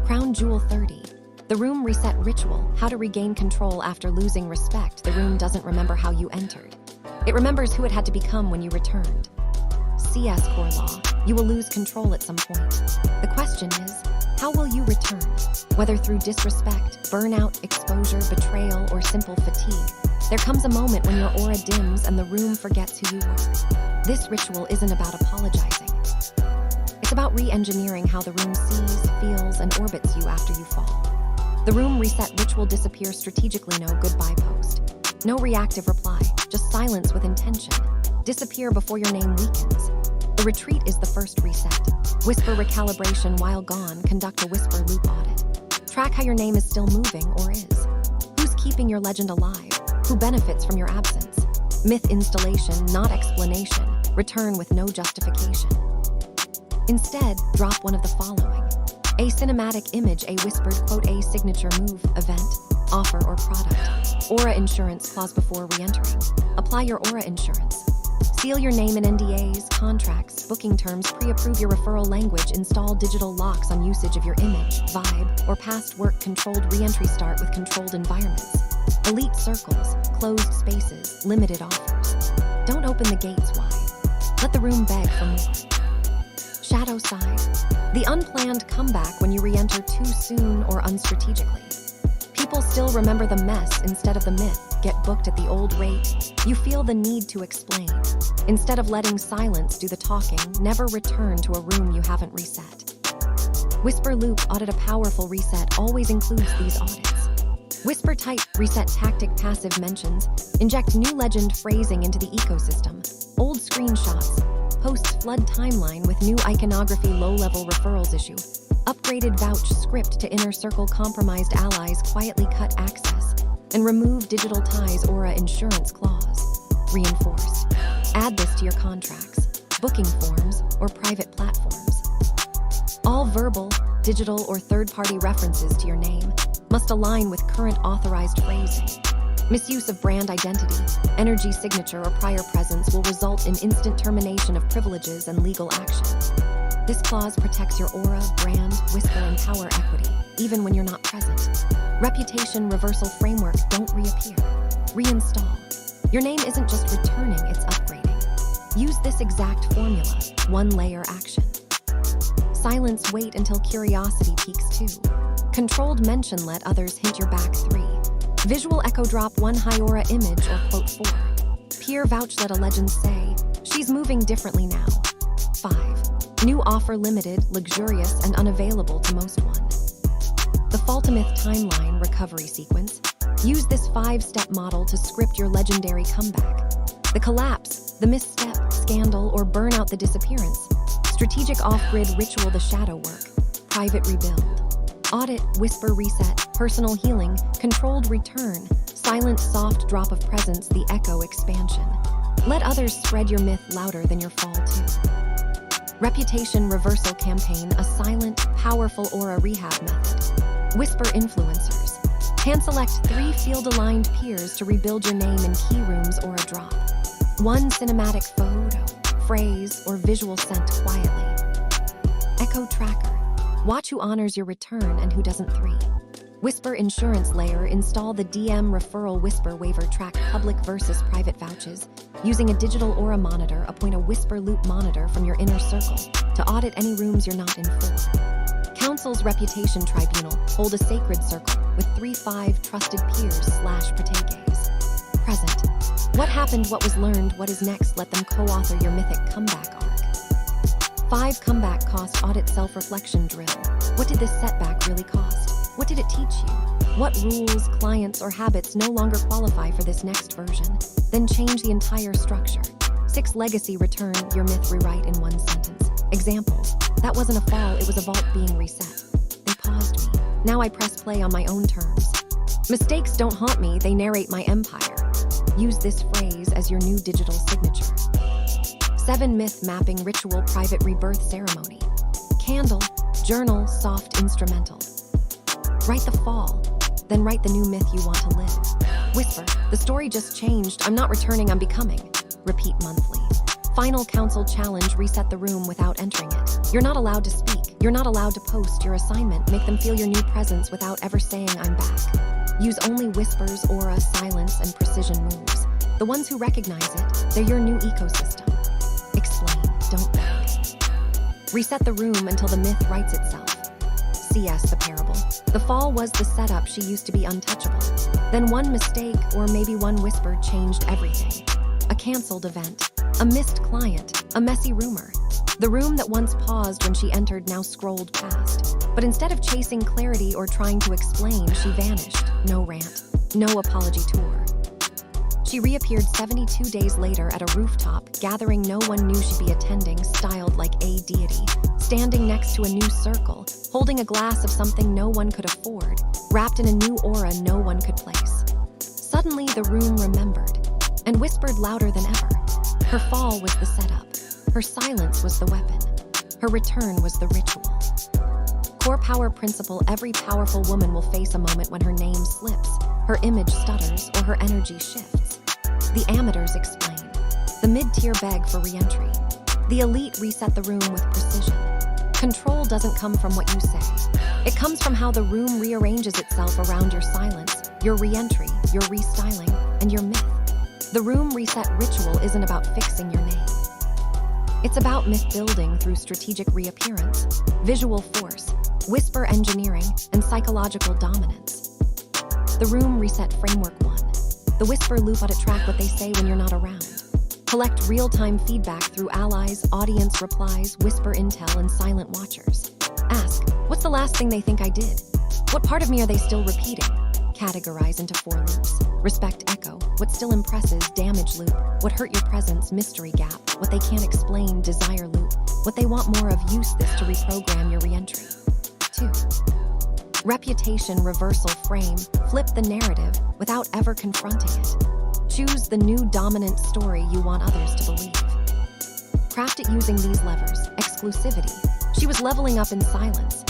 Crown Jewel 30. The room reset ritual, how to regain control after losing respect. The room doesn't remember how you entered. It remembers who it had to become when you returned. CS core law, you will lose control at some point. The question is, how will you return? Whether through disrespect, burnout, exposure, betrayal, or simple fatigue, there comes a moment when your aura dims and the room forgets who you were. This ritual isn't about apologizing. It's about re-engineering how the room sees, feels, and orbits you after you fall. The room reset ritual disappears strategically. No goodbye post. No reactive reply, just silence with intention. Disappear before your name weakens. The retreat is the first reset. Whisper recalibration. While gone, conduct a Whisper Loop Audit. Track how your name is still moving or is. Who's keeping your legend alive? Who benefits from your absence? Myth installation, not explanation. Return with no justification. Instead, drop one of the following. A cinematic image, a whispered quote, a signature move, event, offer, or product. Aura insurance clause before re-entering. Apply your aura insurance. Seal your name in NDAs, contracts, booking terms, pre-approve your referral language, install digital locks on usage of your image, vibe, or past work. Controlled re-entry. Start with controlled environments. Elite circles, closed spaces, limited offers. Don't open the gates wide. Let the room beg for more. Shadow side. The unplanned comeback when you re-enter too soon or unstrategically. People still remember the mess instead of the myth. Get booked at the old rate. You feel the need to explain. Instead of letting silence do the talking, never return to a room you haven't reset. Whisper Loop Audit. A powerful reset always includes these audits. Whisper type, reset tactic, passive mentions. Inject new legend phrasing into the ecosystem. Old screenshots. Posts flood timeline with new iconography. Low-level referrals issue. Upgraded vouch script to inner circle. Compromised allies quietly cut access. And remove digital ties. Aura insurance clause. Reinforced. Add this to your contracts, booking forms, or private platforms. All verbal, digital, or third-party references to your name must align with current authorized phrasing. Misuse of brand identity, energy signature, or prior presence will result in instant termination of privileges and legal action. This clause protects your aura, brand, whisper, and power equity, even when you're not present. Reputation reversal framework. Don't reappear. Reinstall. Your name isn't just returning, it's upgrading. Use this exact formula, one-layer action. Silence, wait until curiosity peaks 2. Controlled mention, let others hint your back 3. Visual echo drop 1 high aura image or quote 4. Peer vouch, let a legend say, she's moving differently now. 5. New offer, limited, luxurious, and unavailable to most one. The Faultimith timeline recovery sequence. Use this 5-step model to script your legendary comeback. The collapse, the misstep, scandal, or burnout, the disappearance. Strategic off-grid ritual, the shadow work. Private rebuild. Audit, whisper reset, personal healing, controlled return, silent soft drop of presence, the echo expansion. Let others spread your myth louder than your fall too. Reputation reversal campaign, a silent, powerful aura rehab method. Whisper influencers. Hand-select 3 field-aligned peers to rebuild your name in key rooms or a drop. 1 cinematic photo, phrase, or visual sent quietly. Echo tracker. Watch who honors your return and who doesn't. 3. Whisper insurance layer. Install the DM referral whisper waiver. Track public versus private vouches. Using a digital aura monitor, appoint a Whisper Loop monitor from your inner circle to audit any rooms you're not in for. Council's reputation tribunal. Hold a sacred circle with 3-5 trusted peers / proteges. Present. What happened, what was learned, what is next? Let them co-author your mythic comeback arc. 5 comeback cost audit self-reflection drill. What did this setback really cost? What did it teach you? What rules, clients, or habits no longer qualify for this next version? Then change the entire structure. 6 legacy return, your myth rewrite in 1 sentence. Examples. That wasn't a fall, it was a vault being reset. They paused me. Now I press play on my own terms. Mistakes don't haunt me, they narrate my empire. Use this phrase as your new digital signature. 7 myth mapping ritual, private rebirth ceremony. Candle, journal, soft instrumental. Write the fall, then write the new myth you want to live. Whisper, the story just changed, I'm not returning, I'm becoming. Repeat monthly. Final council challenge, reset the room without entering it. You're not allowed to speak. You're not allowed to post your assignment. Make them feel your new presence without ever saying I'm back. Use only whispers, aura, silence, and precision moves. The ones who recognize it, they're your new ecosystem. Explain, don't beg. Reset the room until the myth writes itself. CS the parable. The fall was the setup. She used to be untouchable. Then one mistake, or maybe one whisper, changed everything. A canceled event, a missed client, a messy rumor. The room that once paused when she entered now scrolled past. But instead of chasing clarity or trying to explain, she vanished. No rant, no apology tour. She reappeared 72 days later at a rooftop, gathering no one knew she'd be attending, styled like a deity, standing next to a new circle, holding a glass of something no one could afford, wrapped in a new aura no one could place. Suddenly, the room remembered, and whispered louder than ever. Her fall was the setup. Her silence was the weapon. Her return was the ritual. Core power principle: every powerful woman will face a moment when her name slips, her image stutters, or her energy shifts. The amateurs explain. The mid-tier beg for re-entry. The elite reset the room with precision. Control doesn't come from what you say. It comes from how the room rearranges itself around your silence, your re-entry, your restyling, and your myth. The room reset ritual isn't about fixing your name. It's about myth building through strategic reappearance, visual force, whisper engineering, and psychological dominance. The room reset framework 1. The Whisper Loop Audit: track what they say when you're not around. Collect real-time feedback through allies, audience replies, whisper intel, and silent watchers. Ask, what's the last thing they think I did? What part of me are they still repeating? Categorize into 4 loops. Respect echo, what still impresses, damage loop, what hurt your presence, mystery gap, what they can't explain, desire loop, what they want more of, use this to reprogram your reentry. 2. Reputation reversal frame, flip the narrative without ever confronting it. Choose the new dominant story you want others to believe. Craft it using these levers: exclusivity. She was leveling up in silence.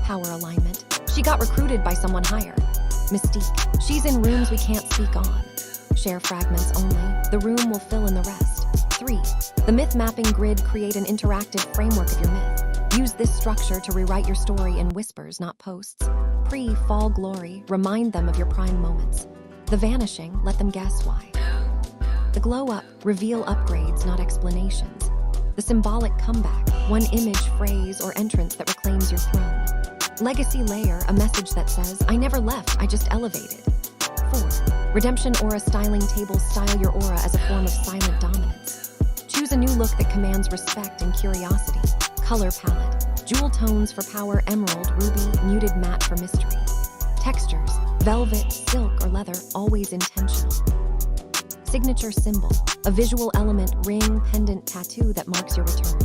Power alignment. She got recruited by someone higher. Mystique. She's in rooms we can't speak on. Share fragments only. The room will fill in the rest. 3. The myth mapping grid. Create an interactive framework of your myth. Use this structure to rewrite your story in whispers, not posts. Pre-fall glory. Remind them of your prime moments. The vanishing. Let them guess why. The glow up. Reveal upgrades, not explanations. The symbolic comeback. One image, phrase, or entrance that reclaims your throne. Legacy layer, a message that says, I never left, I just elevated. 4. Redemption aura styling table. Style your aura as a form of silent dominance. Choose a new look that commands respect and curiosity. Color palette. Jewel tones for power, emerald, ruby, muted matte for mystery. Textures, velvet, silk, or leather, always intentional. Signature symbol, a visual element, ring, pendant, tattoo that marks your return.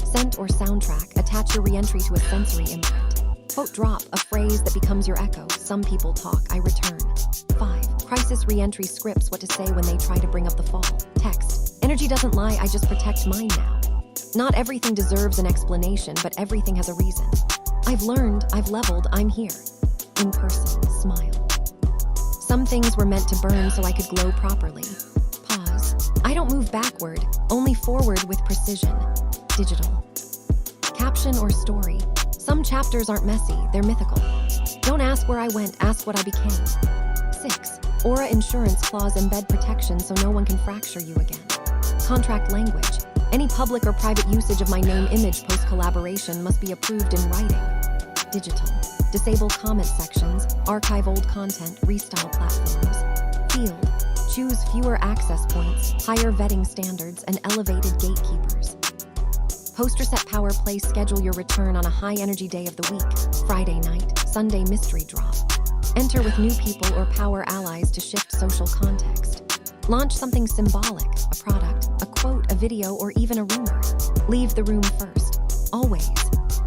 Scent or soundtrack, attach your reentry to a sensory imprint. Quote drop, a phrase that becomes your echo. Some people talk, I return. 5. Crisis reentry scripts, what to say when they try to bring up the fall. Text, energy doesn't lie, I just protect mine now. Not everything deserves an explanation, but everything has a reason. I've learned, I've leveled, I'm here. In person, smile. Some things were meant to burn so I could glow properly. Pause. I don't move backward, only forward with precision. Digital. Caption or story. Some chapters aren't messy, they're mythical. Don't ask where I went, ask what I became. 6. Aura insurance clause. Embed protection so no one can fracture you again. Contract language. Any public or private usage of my name, image, post-collaboration must be approved in writing. Digital. Disable comment sections, archive old content, restyle platforms. Field. Choose fewer access points, higher vetting standards, and elevated gatekeepers. Post-reset power play. Schedule your return on a high-energy day of the week. Friday night, Sunday mystery drop. Enter with new people or power allies to shift social context. Launch something symbolic, a product, a quote, a video, or even a rumor. Leave the room first. Always.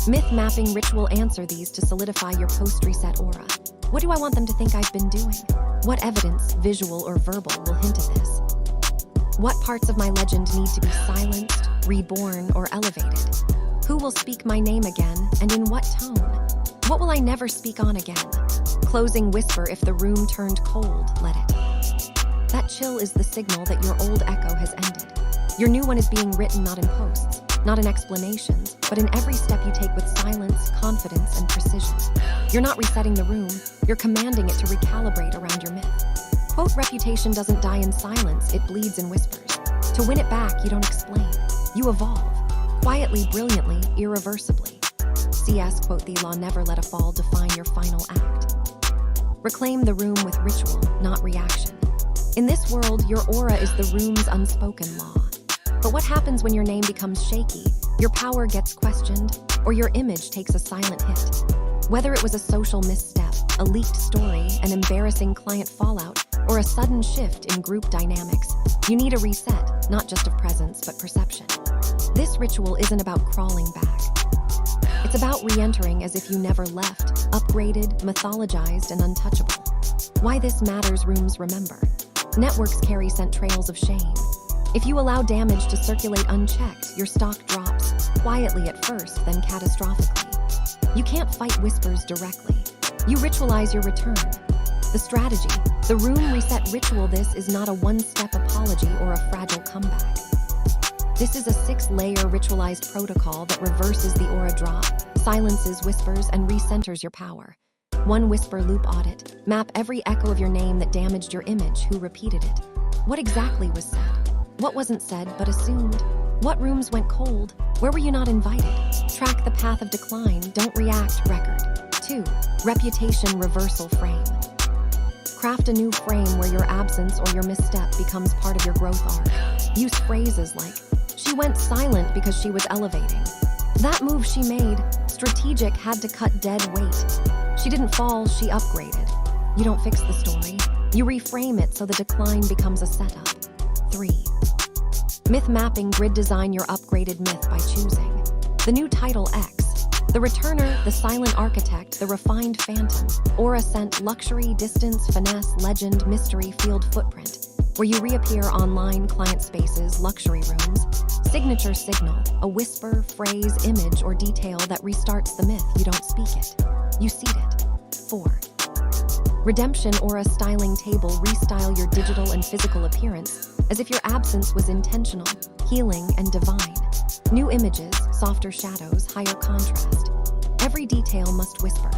Myth mapping ritual. Answer these to solidify your post-reset aura. What do I want them to think I've been doing? What evidence, visual or verbal, will hint at this? What parts of my legend need to be silenced, reborn, or elevated? Who will speak my name again, and in what tone? What will I never speak on again? Closing whisper. If the room turned cold, let it. That chill is the signal that your old echo has ended. Your new one is being written, not in posts, not in explanations, but in every step you take with silence, confidence, and precision. You're not resetting the room, you're commanding it to recalibrate around your myth. Quote, reputation doesn't die in silence, it bleeds in whispers. To win it back, you don't explain. You evolve. Quietly, brilliantly, irreversibly. CS, quote, the law never let a fall define your final act. Reclaim the room with ritual, not reaction. In this world, your aura is the room's unspoken law. But what happens when your name becomes shaky, your power gets questioned, or your image takes a silent hit? Whether it was a social misstep, a leaked story, an embarrassing client fallout, or a sudden shift in group dynamics, you need a reset, not just of presence, but perception. This ritual isn't about crawling back. It's about re-entering as if you never left, upgraded, mythologized, and untouchable. Why this matters, rooms remember. Networks carry scent trails of shame. If you allow damage to circulate unchecked, your stock drops, quietly at first, then catastrophically. You can't fight whispers directly. You ritualize your return. The strategy, the room reset ritual. This is not a one-step apology or a fragile comeback. This is a 6-layer ritualized protocol that reverses the aura drop, silences whispers, and recenters your power. 1 Whisper Loop Audit. Map every echo of your name that damaged your image. Who repeated it? What exactly was said? What wasn't said but assumed? What rooms went cold? Where were you not invited? Track the path of decline. Don't react. Record. 2. Reputation reversal frame. Craft a new frame where your absence or your misstep becomes part of your growth arc. Use phrases like, she went silent because she was elevating. That move she made, strategic, had to cut dead weight. She didn't fall, she upgraded. You don't fix the story. You reframe it so the decline becomes a setup. 3. Myth mapping. Grid design your upgraded myth by choosing the new title X, the returner, the silent architect, the refined phantom, aura scent, luxury, distance, finesse, legend, mystery, field, footprint, where you reappear online, client spaces, luxury rooms, signature signal, a whisper, phrase, image, or detail that restarts the myth. You don't speak it, you seed it. 4. Redemption aura styling table. Restyle your digital and physical appearance as if your absence was intentional, healing, and divine. New images, softer shadows, higher contrast. Every detail must whisper,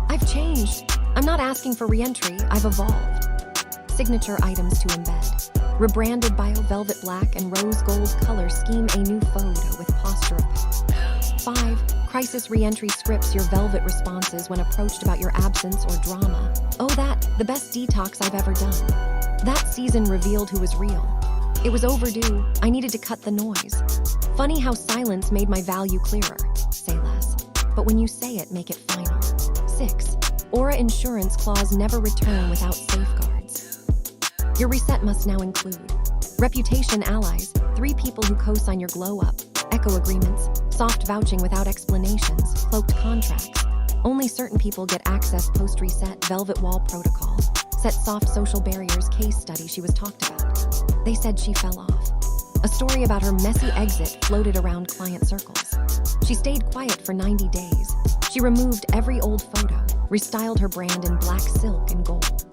I've changed. I'm not asking for re-entry, I've evolved. Signature items to embed. Rebranded bio velvet black and rose gold color scheme. A new photo with posture of 5. Crisis re-entry scripts. Your velvet responses when approached about your absence or drama. Oh, the best detox I've ever done. That season revealed who was real. It was overdue. I needed to cut the noise. Funny how silence made my value clearer. Say less, but when you say it, make it final. 6. Aura insurance clause. Never return without safeguards. Your reset must now include reputation allies, 3 people who co-sign your glow up, echo agreements, soft vouching without explanations, cloaked contracts. Only certain people get access post-reset, velvet wall protocol, set soft social barriers. Case study. She was talked about. They said she fell off. A story about her messy exit floated around client circles. She stayed quiet for 90 days. She removed every old photo, restyled her brand in black silk and gold.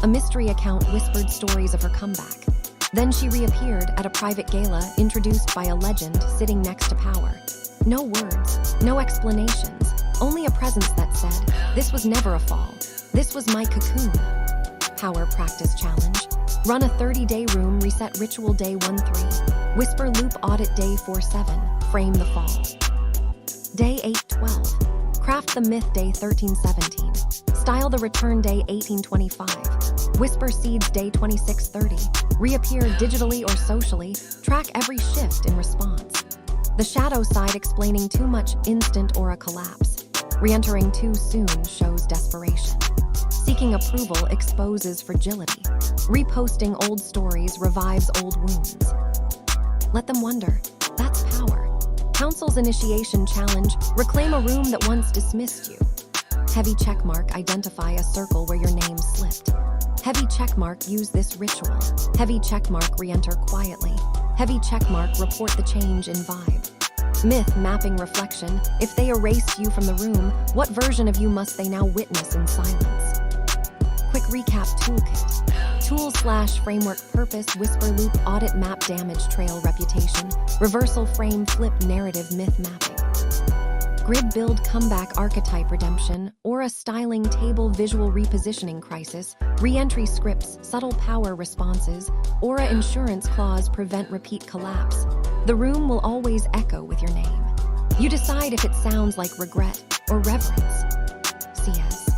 A mystery account whispered stories of her comeback. Then she reappeared at a private gala introduced by a legend sitting next to power. No words, no explanations, only a presence that said, this was never a fall. This was my cocoon. Power practice challenge. Run a 30-day room reset ritual. Day 1-3. Whisper Loop Audit. Day 4-7. Frame the fall. Day 8-12. Craft the myth. Day 13-17. Style the return. Day 18-25. Whisper Seeds. Day 26-30. Reappear digitally or socially. Track every shift in response. The shadow side. Explaining too much. Instant aura collapse. Re-entering too soon shows desperation. Seeking approval exposes fragility. Reposting old stories revives old wounds. Let them wonder. That's power. Council's initiation challenge. Reclaim a room that once dismissed you. Heavy checkmark. Identify a circle where your name slipped. Heavy checkmark. Use this ritual. Heavy checkmark. Re-enter quietly. Heavy checkmark. Report the change in vibe. Myth mapping reflection. If they erased you from the room, what version of you must they now witness in silence? Quick recap toolkit. Tool/framework purpose, Whisper Loop Audit, map damage trail reputation, reversal frame flip narrative myth mapping. Grid build comeback archetype redemption, aura styling table visual repositioning crisis, re-entry scripts, subtle power responses, aura insurance clause prevent repeat collapse. The room will always echo with your name. You decide if it sounds like regret or reverence. CS.